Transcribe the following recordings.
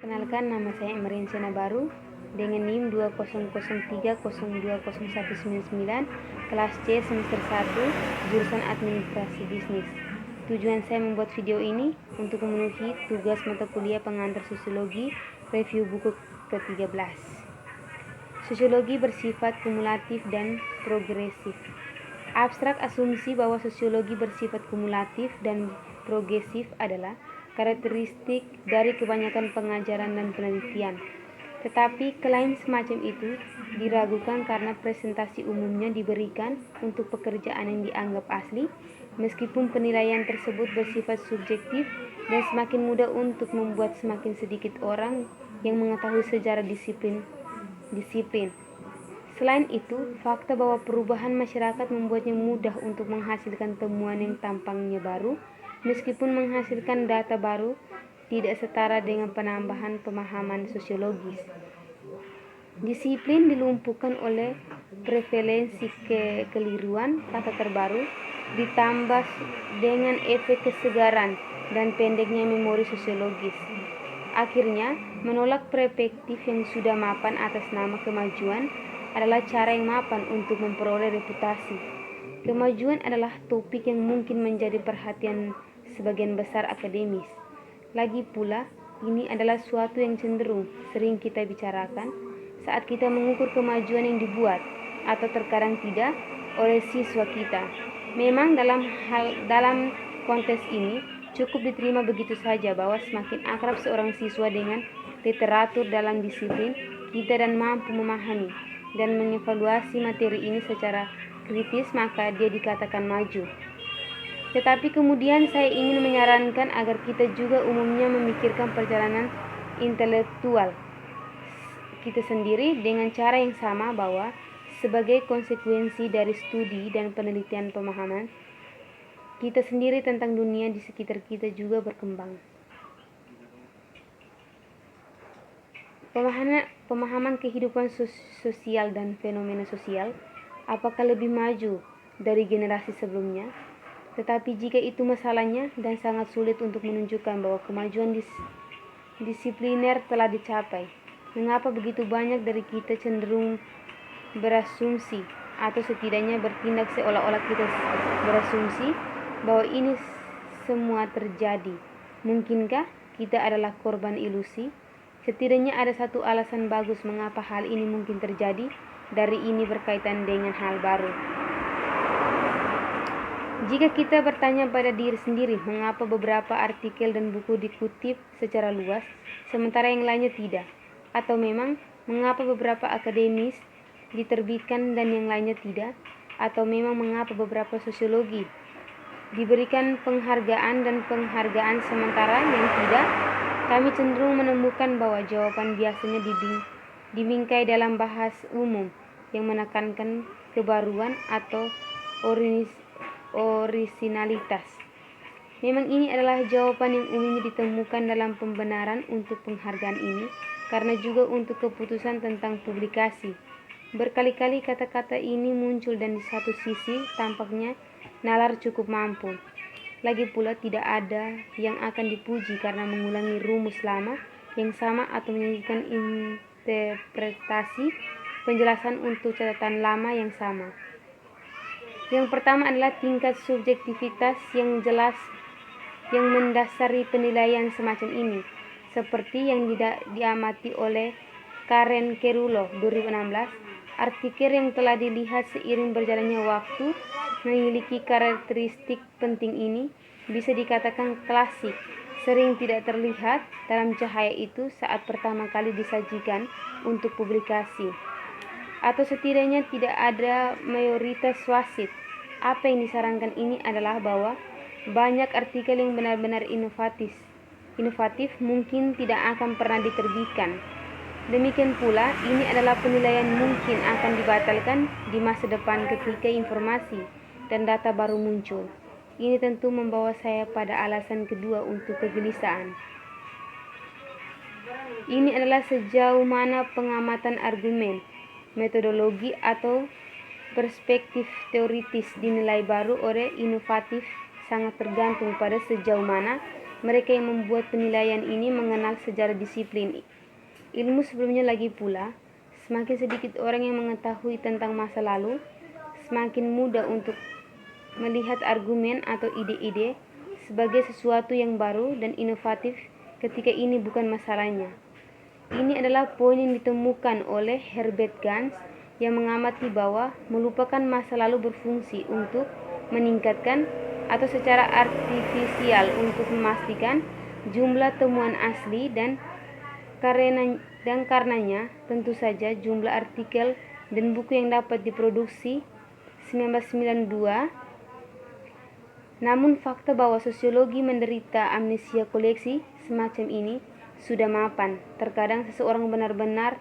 Kenalkan, nama saya Emerin Senabaru dengan NIM 2003020199, kelas C semester 1, jurusan Administrasi Bisnis. Tujuan saya membuat video ini untuk memenuhi tugas mata kuliah pengantar Sosiologi, review buku ke-13. Sosiologi bersifat kumulatif dan progresif. Abstrak asumsi bahwa sosiologi bersifat kumulatif dan progresif adalah karakteristik dari kebanyakan pengajaran dan penelitian. Tetapi klaim semacam itu diragukan karena presentasi umumnya diberikan untuk pekerjaan yang dianggap asli, meskipun penilaian tersebut bersifat subjektif dan semakin mudah untuk membuat semakin sedikit orang yang mengetahui sejarah disiplin. Selain itu, fakta bahwa perubahan masyarakat membuatnya mudah untuk menghasilkan temuan yang tampaknya baru, meskipun menghasilkan data baru tidak setara dengan penambahan pemahaman sosiologis. Disiplin dilumpuhkan oleh prevalensi kekeliruan kata terbaru, ditambah dengan efek kesegaran dan pendeknya memori sosiologis. Akhirnya, menolak perspektif yang sudah mapan atas nama kemajuan adalah cara yang mapan untuk memperoleh reputasi. Kemajuan adalah topik yang mungkin menjadi perhatian sebagian besar akademis. Lagi pula, ini adalah suatu yang cenderung sering kita bicarakan saat kita mengukur kemajuan yang dibuat atau terkadang tidak oleh siswa kita. Memang dalam konteks ini cukup diterima begitu saja bahwa semakin akrab seorang siswa dengan literatur dalam disiplin kita dan mampu memahami dan mengevaluasi materi ini secara kritis, maka dia dikatakan maju. Tetapi kemudian saya ingin menyarankan agar kita juga umumnya memikirkan perjalanan intelektual kita sendiri dengan cara yang sama, bahwa sebagai konsekuensi dari studi dan penelitian pemahaman kita sendiri tentang dunia di sekitar kita juga berkembang. Pemahaman kehidupan sosial dan fenomena sosial apakah lebih maju dari generasi sebelumnya? Tetapi jika itu masalahnya dan sangat sulit untuk menunjukkan bahwa kemajuan disipliner telah dicapai, mengapa begitu banyak dari kita cenderung berasumsi atau setidaknya bertindak seolah-olah kita berasumsi bahwa ini semua terjadi? Mungkinkah kita adalah korban ilusi? Setidaknya ada satu alasan bagus mengapa hal ini mungkin terjadi. Dari ini berkaitan dengan hal baru. Jika kita bertanya pada diri sendiri mengapa beberapa artikel dan buku dikutip secara luas, sementara yang lainnya tidak, atau memang mengapa beberapa akademis diterbitkan dan yang lainnya tidak, atau memang mengapa beberapa sosiologi diberikan penghargaan dan penghargaan sementara yang tidak, kami cenderung menemukan bahwa jawaban biasanya dibingkai dalam bahas umum yang menekankan kebaruan atau orisinalitas. Memang ini adalah jawaban yang umumnya ditemukan dalam pembenaran untuk penghargaan ini, karena juga untuk keputusan tentang publikasi. Berkali-kali kata-kata ini muncul dan di satu sisi tampaknya nalar cukup mampu. Lagi pula tidak ada yang akan dipuji karena mengulangi rumus lama yang sama atau menyajikan interpretasi penjelasan untuk catatan lama yang sama. Yang pertama adalah tingkat subjektivitas yang jelas yang mendasari penilaian semacam ini, seperti yang diamati oleh Karen Kerulo 2016. Artikel yang telah dilihat seiring berjalannya waktu memiliki karakteristik penting ini bisa dikatakan klasik, sering tidak terlihat dalam cahaya itu saat pertama kali disajikan untuk publikasi, atau setidaknya tidak ada mayoritas wasit. Apa yang disarankan ini adalah bahwa banyak artikel yang benar-benar inovatif mungkin tidak akan pernah diterbitkan. Demikian pula, ini adalah penilaian mungkin akan dibatalkan di masa depan ketika informasi dan data baru muncul. Ini tentu membawa saya pada alasan kedua untuk kegelisahan. Ini adalah sejauh mana pengamatan argumen, metodologi atau perspektif teoritis dinilai baru oleh inovatif sangat tergantung pada sejauh mana mereka yang membuat penilaian ini mengenal sejarah disiplin ilmu sebelumnya. Lagi pula, semakin sedikit orang yang mengetahui tentang masa lalu, semakin mudah untuk melihat argumen atau ide-ide sebagai sesuatu yang baru dan inovatif ketika ini bukan masalahnya. Ini adalah poin yang ditemukan oleh Herbert Gans yang mengamati bahwa melupakan masa lalu berfungsi untuk meningkatkan atau secara artifisial untuk memastikan jumlah temuan asli dan karenanya tentu saja jumlah artikel dan buku yang dapat diproduksi 1992. Namun fakta bahwa sosiologi menderita amnesia koleksi semacam ini sudah mapan. Terkadang seseorang benar-benar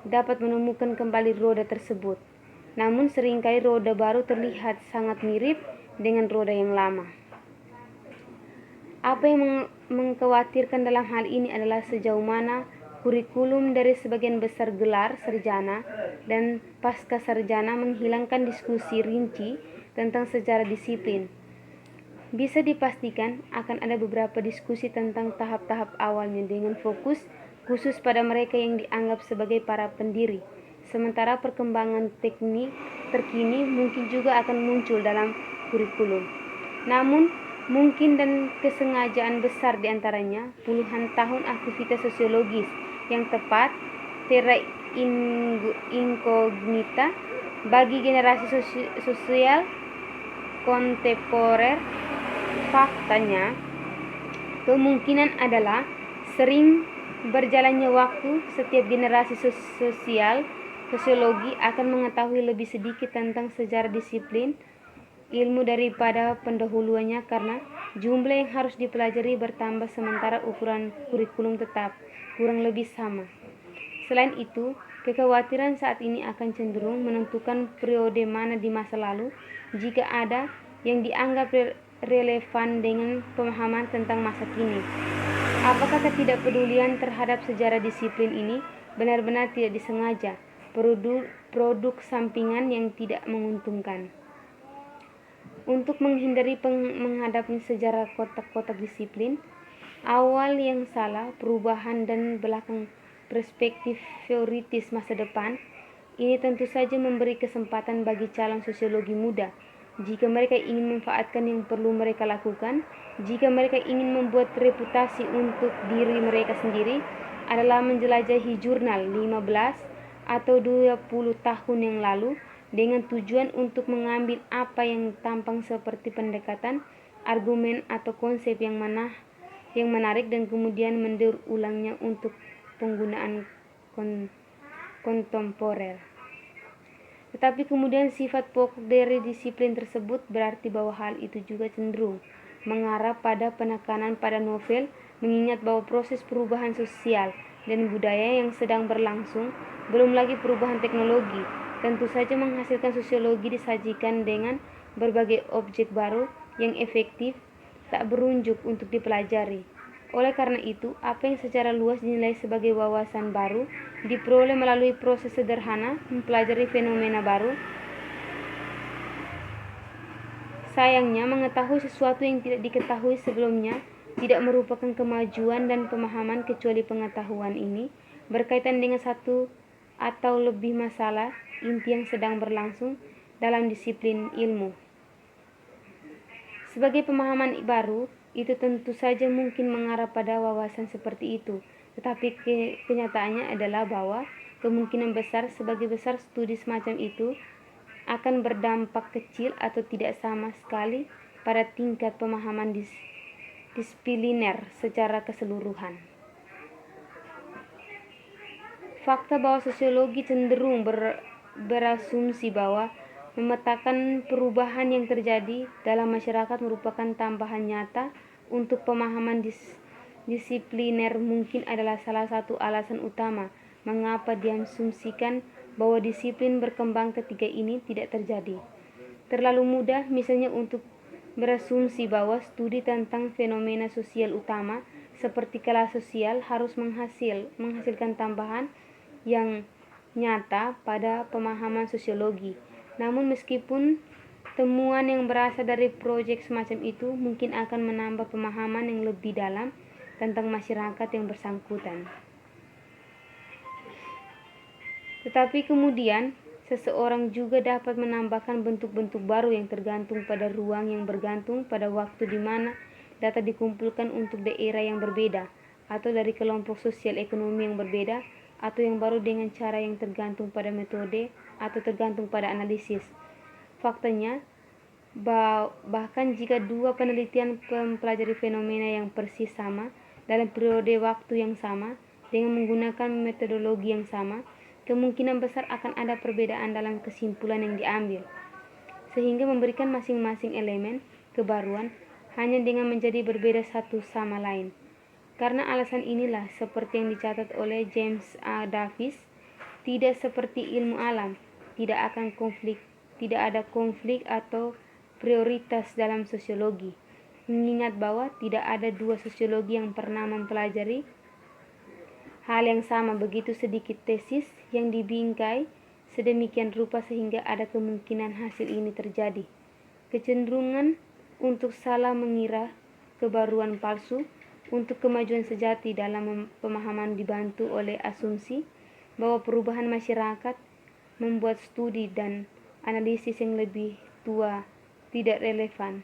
dapat menemukan kembali roda tersebut, namun seringkali roda baru terlihat sangat mirip dengan roda yang lama. Apa yang mengkhawatirkan dalam hal ini adalah sejauh mana kurikulum dari sebagian besar gelar sarjana dan pasca sarjana menghilangkan diskusi rinci tentang sejarah disiplin. Bisa dipastikan akan ada beberapa diskusi tentang tahap-tahap awalnya dengan fokus khusus pada mereka yang dianggap sebagai para pendiri. Sementara perkembangan teknik terkini mungkin juga akan muncul dalam kurikulum. Namun, mungkin dan kesengajaan besar diantaranya puluhan tahun aktivitas sosiologis yang tepat terra incognita bagi generasi sosial kontemporer. Faktanya, kemungkinan adalah sering berjalannya waktu, setiap generasi sosiologi akan mengetahui lebih sedikit tentang sejarah disiplin ilmu daripada pendahulunya karena jumlah yang harus dipelajari bertambah sementara ukuran kurikulum tetap kurang lebih sama. Selain itu, kekhawatiran saat ini akan cenderung menentukan periode mana di masa lalu jika ada yang dianggap relevan dengan pemahaman tentang masa kini. Apakah ketidakpedulian terhadap sejarah disiplin ini benar-benar tidak disengaja, produk sampingan yang tidak menguntungkan? Untuk menghindari menghadapi sejarah kotak-kotak disiplin, awal yang salah, perubahan dan belakang perspektif teoritis masa depan, ini tentu saja memberi kesempatan bagi calon sosiologi muda jika mereka ingin memanfaatkan yang perlu mereka lakukan, jika mereka ingin membuat reputasi untuk diri mereka sendiri, adalah menjelajahi jurnal 15 atau 20 tahun yang lalu dengan tujuan untuk mengambil apa yang tampang seperti pendekatan, argumen atau konsep yang menarik dan kemudian mendaur ulangnya untuk penggunaan kontemporer. Tetapi kemudian sifat pokok dari disiplin tersebut berarti bahwa hal itu juga cenderung mengarah pada penekanan pada novel, mengingat bahwa proses perubahan sosial dan budaya yang sedang berlangsung, belum lagi perubahan teknologi, tentu saja menghasilkan sosiologi disajikan dengan berbagai objek baru yang efektif tak berunjuk untuk dipelajari. Oleh karena itu, apa yang secara luas dinilai sebagai wawasan baru diperoleh melalui proses sederhana mempelajari fenomena baru. Sayangnya, mengetahui sesuatu yang tidak diketahui sebelumnya tidak merupakan kemajuan dan pemahaman kecuali pengetahuan ini berkaitan dengan satu atau lebih masalah inti yang sedang berlangsung dalam disiplin ilmu. Sebagai pemahaman baru, itu tentu saja mungkin mengarah pada wawasan seperti itu, tetapi kenyataannya adalah bahwa kemungkinan besar sebagai besar studi semacam itu akan berdampak kecil atau tidak sama sekali pada tingkat pemahaman disipliner secara keseluruhan. Fakta bahwa sosiologi cenderung berasumsi bahwa memetakan perubahan yang terjadi dalam masyarakat merupakan tambahan nyata untuk pemahaman disipliner mungkin adalah salah satu alasan utama mengapa diasumsikan bahwa disiplin berkembang ketika ini tidak terjadi. Terlalu mudah misalnya untuk berasumsi bahwa studi tentang fenomena sosial utama seperti kelas sosial harus menghasilkan tambahan yang nyata pada pemahaman sosiologi. Namun meskipun Temuan yang berasal dari proyek semacam itu mungkin akan menambah pemahaman yang lebih dalam tentang masyarakat yang bersangkutan. Tetapi kemudian, seseorang juga dapat menambahkan bentuk-bentuk baru yang tergantung pada ruang yang bergantung pada waktu di mana data dikumpulkan untuk daerah yang berbeda, atau dari kelompok sosial ekonomi yang berbeda, atau yang baru dengan cara yang tergantung pada metode atau tergantung pada analisis. Faktanya, bahkan jika dua penelitian mempelajari fenomena yang persis sama dalam periode waktu yang sama dengan menggunakan metodologi yang sama, kemungkinan besar akan ada perbedaan dalam kesimpulan yang diambil, sehingga memberikan masing-masing elemen kebaruan hanya dengan menjadi berbeda satu sama lain. Karena alasan inilah, seperti yang dicatat oleh James A. Davis, tidak seperti ilmu alam, tidak ada konflik atau prioritas dalam sosiologi. Mengingat bahwa tidak ada dua sosiologi yang pernah mempelajari hal yang sama begitu sedikit tesis yang dibingkai sedemikian rupa sehingga ada kemungkinan hasil ini terjadi. Kecenderungan untuk salah mengira kebaruan palsu untuk kemajuan sejati dalam pemahaman dibantu oleh asumsi bahwa perubahan masyarakat membuat studi dan analisis yang lebih tua tidak relevan.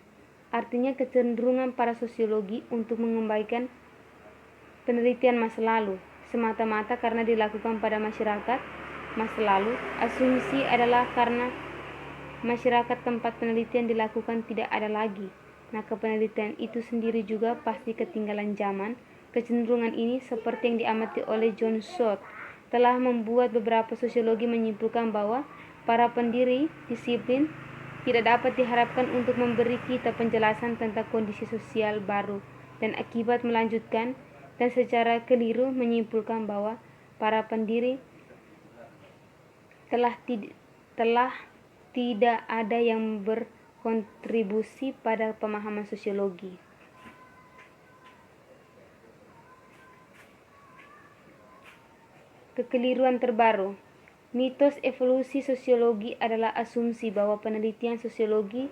Artinya kecenderungan para sosiologi untuk mengembalikan penelitian masa lalu semata-mata karena dilakukan pada masyarakat masa lalu. Asumsi adalah karena masyarakat tempat penelitian dilakukan tidak ada lagi, maka penelitian itu sendiri juga pasti ketinggalan zaman. Kecenderungan ini, seperti yang diamati oleh John Stott, telah membuat beberapa sosiologi menyimpulkan bahwa para pendiri disiplin tidak dapat diharapkan untuk memberi kita penjelasan tentang kondisi sosial baru dan akibat melanjutkan dan secara keliru menyimpulkan bahwa para pendiri telah tidak ada yang berkontribusi pada pemahaman sosiologi. Kekeliruan terbaru. Mitos evolusi sosiologi adalah asumsi bahwa penelitian sosiologi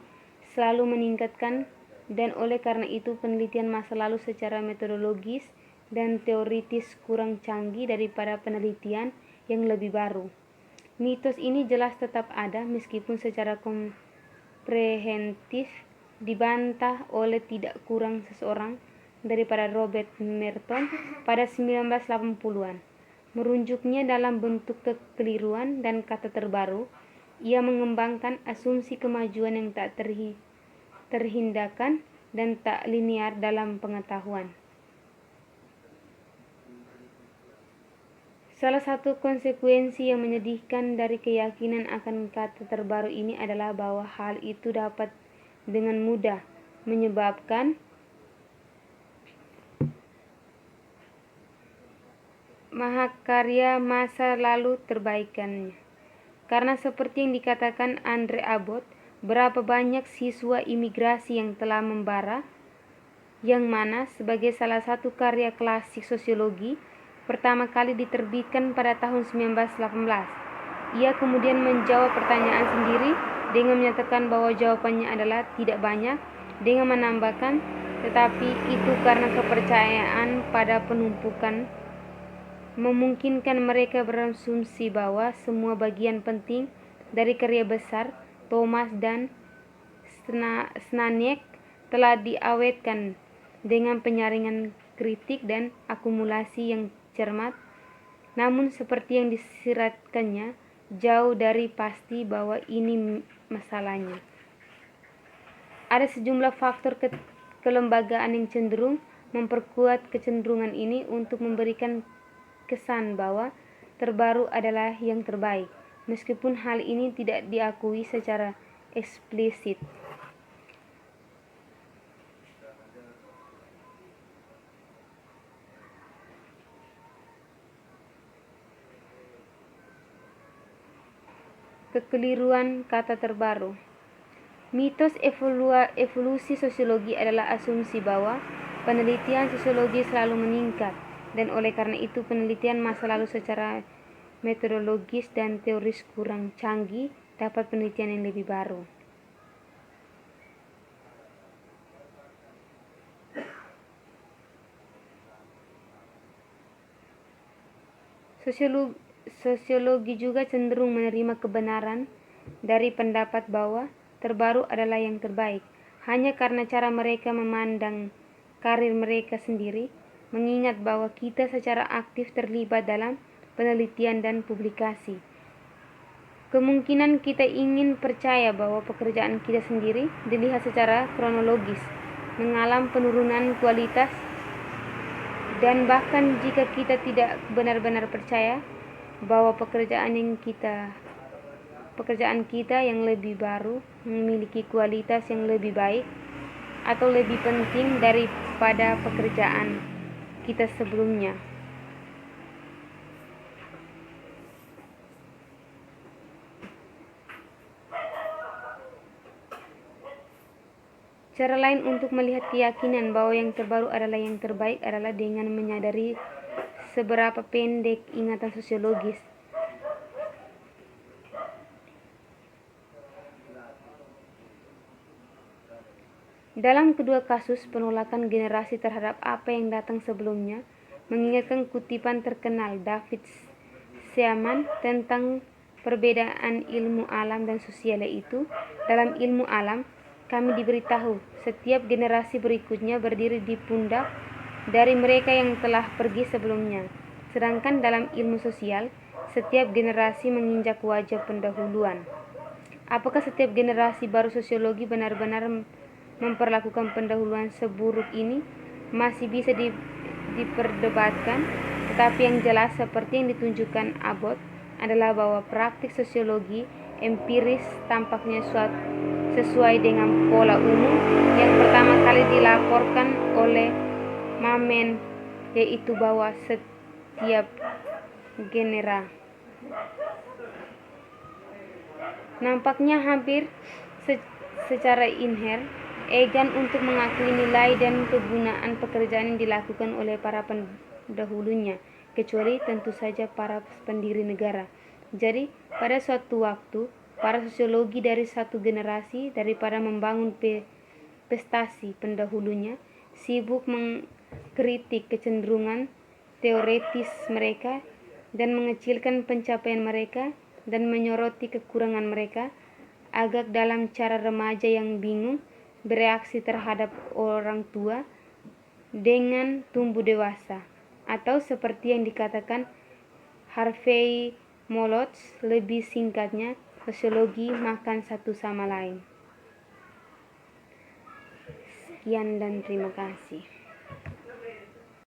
selalu meningkatkan, dan oleh karena itu penelitian masa lalu secara metodologis dan teoritis kurang canggih daripada penelitian yang lebih baru. Mitos ini jelas tetap ada meskipun secara komprehensif dibantah oleh tidak kurang seseorang daripada Robert Merton pada 1980-an. Merunjuknya dalam bentuk kekeliruan dan kata terbaru, ia mengembangkan asumsi kemajuan yang tak terhindarkan dan tak linear dalam pengetahuan. Salah satu konsekuensi yang menyedihkan dari keyakinan akan kata terbaru ini adalah bahwa hal itu dapat dengan mudah menyebabkan mahakarya masa lalu terbaikannya. Karena seperti yang dikatakan Andre Abbott, berapa banyak siswa imigrasi yang telah membara, yang mana sebagai salah satu karya klasik sosiologi pertama kali diterbitkan pada tahun 1918. Ia kemudian menjawab pertanyaan sendiri dengan menyatakan bahwa jawabannya adalah tidak banyak, dengan menambahkan, tetapi itu karena kepercayaan pada penumpukan memungkinkan mereka berasumsi bahwa semua bagian penting dari karya besar Thomas dan Snaniek telah diawetkan dengan penyaringan kritik dan akumulasi yang cermat. Namun seperti yang disiratkannya, jauh dari pasti bahwa ini masalahnya. Ada sejumlah faktor kelembagaan yang cenderung memperkuat kecenderungan ini untuk memberikan kesan bahwa terbaru adalah yang terbaik, meskipun hal ini tidak diakui secara eksplisit. Kekeliruan kata terbaru. Mitos evolusi sosiologi adalah asumsi bahwa penelitian sosiologi selalu meningkat, dan oleh karena itu penelitian masa lalu secara metodologis dan teoris kurang canggih dapat penelitian yang lebih baru. Sosiologi juga cenderung menerima kebenaran dari pendapat bahwa terbaru adalah yang terbaik, hanya karena cara mereka memandang karir mereka sendiri, mengingat bahwa kita secara aktif terlibat dalam penelitian dan publikasi. Kemungkinan kita ingin percaya bahwa pekerjaan kita sendiri dilihat secara kronologis, mengalami penurunan kualitas, dan bahkan jika kita tidak benar-benar percaya bahwa pekerjaan kita yang lebih baru memiliki kualitas yang lebih baik atau lebih penting daripada pekerjaan kita sebelumnya. Cara lain untuk melihat keyakinan bahwa yang terbaru adalah yang terbaik adalah dengan menyadari seberapa pendek ingatan sosiologis. Dalam kedua kasus, penolakan generasi terhadap apa yang datang sebelumnya mengingatkan kutipan terkenal David Seaman tentang perbedaan ilmu alam dan sosial, yaitu dalam ilmu alam kami diberitahu setiap generasi berikutnya berdiri di pundak dari mereka yang telah pergi sebelumnya, sedangkan dalam ilmu sosial setiap generasi menginjak wajah pendahuluan. Apakah setiap generasi baru sosiologi benar-benar memperlakukan pendahuluan seburuk ini masih bisa diperdebatkan, tetapi yang jelas seperti yang ditunjukkan Abbott adalah bahwa praktik sosiologi empiris tampaknya sesuai dengan pola umum yang pertama kali dilaporkan oleh Mamen, yaitu bahwa setiap genera nampaknya hampir secara inher enggan untuk mengakui nilai dan kegunaan pekerjaan yang dilakukan oleh para pendahulunya, kecuali tentu saja para pendiri negara. Jadi, pada suatu waktu, para sosiologi dari satu generasi, daripada membangun prestasi pendahulunya, sibuk mengkritik kecenderungan teoretis mereka dan mengecilkan pencapaian mereka dan menyoroti kekurangan mereka, agak dalam cara remaja yang bingung bereaksi terhadap orang tua dengan tumbuh dewasa, atau seperti yang dikatakan Harvey Molotz, lebih singkatnya, sosiologi makan satu sama lain. Sekian dan terima kasih.